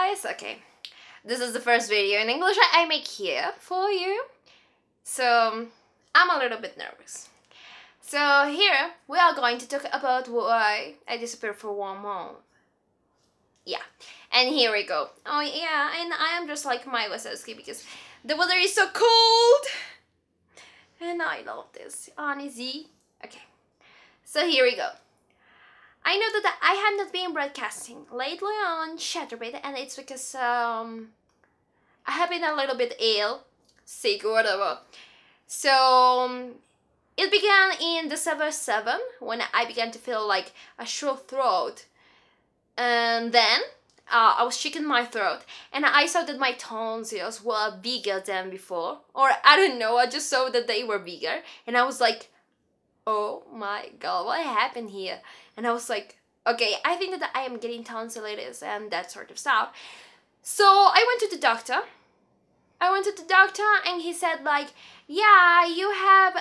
guys, okay, this is the first video in English I make here for you, so I'm a little bit nervous. So here we are going to talk about why I disappeared for 1 month. Yeah, and here we go. Oh yeah, and I am just like my Wazowski because the weather is so cold and I love this uneasy. Okay, so here we go. I know that I have not been broadcasting lately on chaturbate, and it's because I have been a little bit ill, sick or whatever. So it began in December 7 when I began to feel like a sore throat, and then I was checking my throat and I saw that my tonsils were bigger than before, or I don't know, I just saw that they were bigger and I was like, oh my god, what happened here? And I was like, okay, I think that I am getting tonsillitis and that sort of stuff. So I went to the doctor. And he said like, yeah, you have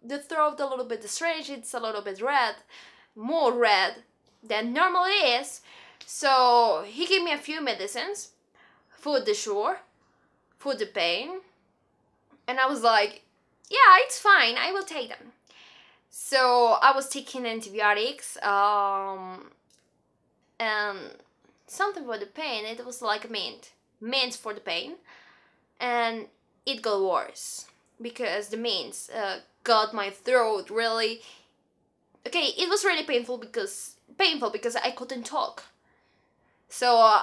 the throat a little bit strange. It's a little bit red, more red than normally is. So he gave me a few medicines for the pain, and I was like, yeah, it's fine, I will take them. So I was taking antibiotics, and something for the pain. It was like mint for the pain, and it got worse because the mints got my throat really. Okay, it was really painful because I couldn't talk. So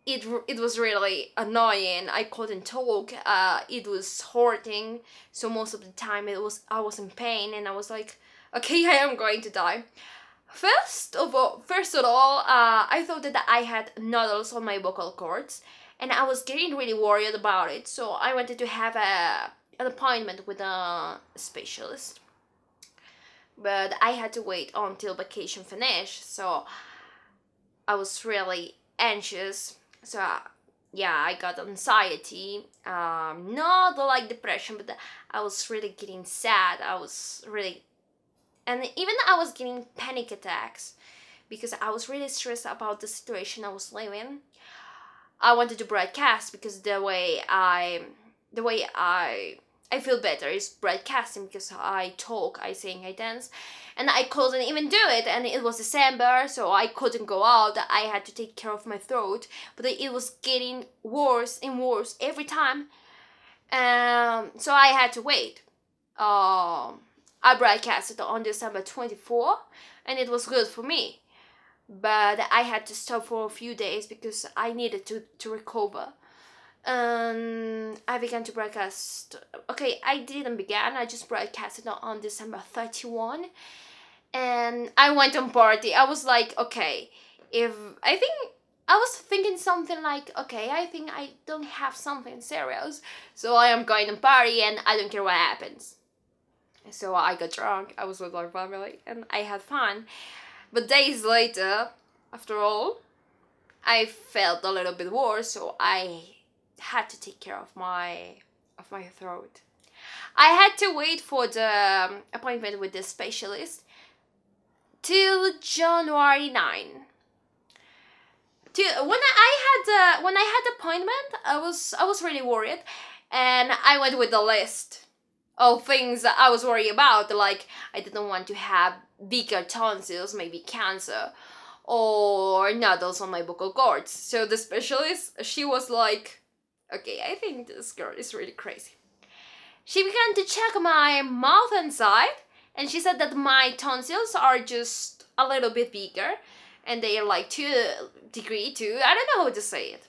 it was really annoying. I couldn't talk. It was hurting. So most of the time I was in pain, and I was like, okay, I am going to die. First of all, I thought that I had nodules on my vocal cords, and I was getting really worried about it. So I wanted to have an appointment with a specialist, but I had to wait until vacation finished. So I was really anxious. So yeah, I got anxiety, not like depression, but I was really getting sad. And even I was getting panic attacks because I was really stressed about the situation I was living. I wanted to broadcast because the way I feel better is broadcasting, because I talk, I sing, I dance, and I couldn't even do it, and it was December, so I couldn't go out. I had to take care of my throat, but it was getting worse and worse every time, so I had to wait. I broadcasted on December 24, and it was good for me, but I had to stop for a few days because I needed to recover. I began to broadcast. Okay, I didn't begin, I just broadcasted on December 31, and I went on party. I was like, okay, I was thinking something like, okay, I think I don't have something serious, so I am going to party and I don't care what happens. So I got drunk, I was with my family, and I had fun. But days later, after all, I felt a little bit worse, so I had to take care of my throat. I had to wait for the appointment with the specialist till January 9. When I had the appointment, I was really worried, and I went with the list of things that I was worried about. Like, I didn't want to have bigger tonsils, maybe cancer, or nodules on my vocal cords. So the specialist, she was like, okay, I think this girl is really crazy. She began to check my mouth inside, and she said that my tonsils are just a little bit bigger, and they are like 2 degree 2. I don't know how to say it,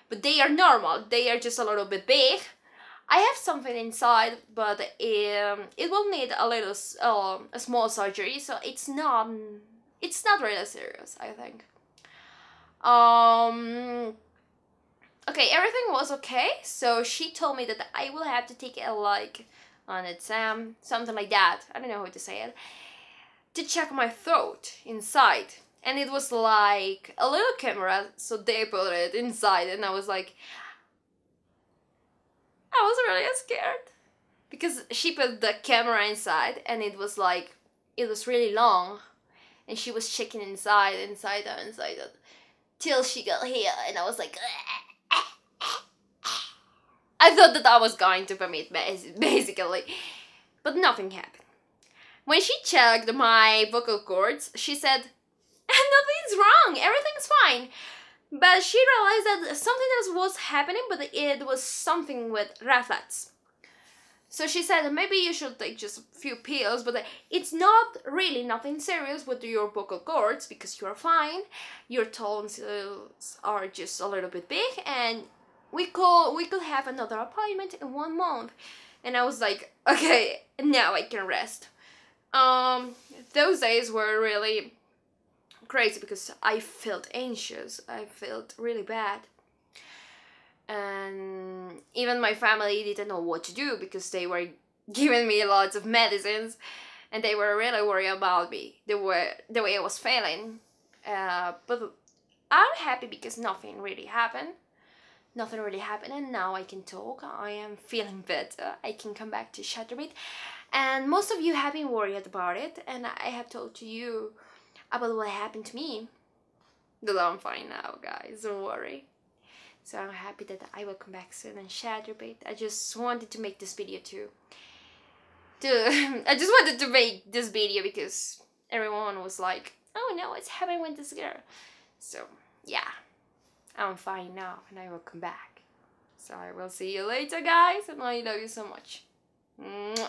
but they are normal. They are just a little bit big. I have something inside, but it will need a small surgery, so it's not really serious, I think. Okay, everything was okay, so she told me that I will have to take an exam, something like that, I don't know how to say it, to check my throat inside. And it was like a little camera, so they put it inside, and I was like, I was really scared because she put the camera inside, and it was really long, and she was checking inside it till she got here, and I was like, I thought that I was going to vomit, basically, but nothing happened. When she checked my vocal cords, she said, nothing's wrong, everything's fine. But she realized that something else was happening, but it was something with reflux. So she said, maybe you should take just a few pills, but it's not really nothing serious with your vocal cords because you're fine. Your tonsils are just a little bit big, and we could have another appointment in 1 month. And I was like, okay, now I can rest. Those days were really crazy because I felt anxious. I felt really bad. And even my family didn't know what to do because they were giving me lots of medicines and they were really worried about me, the way I was feeling. But I'm happy because nothing really happened. Nothing really happened, and now I can talk. I am feeling better. I can come back to chaturbate. And most of you have been worried about it, and I have told to you about what happened to me. But I'm fine now, guys, don't worry. So I'm happy that I will come back soon and chaturbate. I just wanted to make this video too. I just wanted to make this video because everyone was like, oh no, what's happening with this girl? So yeah, I'm fine now and I will come back. So I will see you later, guys, and I love you so much. Mwah.